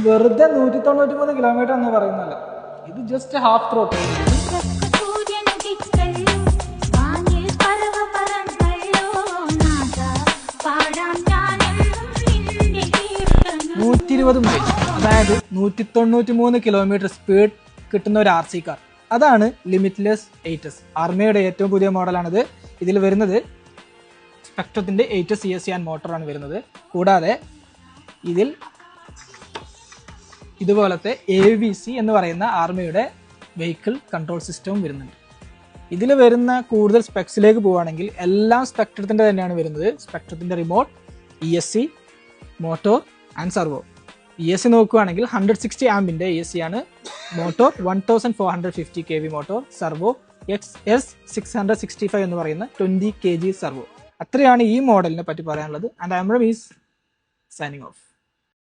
വെറുതെ 193 കിലോമീറ്റർ എന്ന് പറയുന്നല്ല, ഇത് ജസ്റ്റ് ഹാഫ് ത്രോട്ട്. 120 മൈൽ, അതായത് 193 കിലോമീറ്റർ സ്പീഡ് കിട്ടുന്ന ഒരു RC കാർ, അതാണ് ലിമിറ്റ്ലെസ് 8S. ആർമയുടെ ഏറ്റവും പുതിയ മോഡലാണിത്. ഇതിൽ വരുന്നത് സ്പെക്ട്രത്തിന്റെ 8S ESC ആൻഡ് മോട്ടറാണ് വരുന്നത്. കൂടാതെ ഇതിൽ ഇതുപോലത്തെ AVC എന്ന് പറയുന്ന ആർമയുടെ വെഹിക്കിൾ കൺട്രോൾ സിസ്റ്റവും വരുന്നുണ്ട്. ഇതിൽ വരുന്ന കൂടുതൽ സ്പെക്സിലേക്ക് പോവുകയാണെങ്കിൽ എല്ലാം സ്പെക്ട്രത്തിന്റെ തന്നെയാണ് വരുന്നത്. സ്പെക്ട്രത്തിന്റെ remote, ESC, motor and servo. ESC നോക്കുകയാണെങ്കിൽ 160 ആംപിന്റെ ESC ആണ്. Motor 1450 kV motor, servo XS665 എന്ന് പറയുന്ന 20 kg സർവോ. അത്രയാണ് ഈ മോഡലിനെ പറ്റി പറയാനുള്ളത്. And I am Rameez signing of.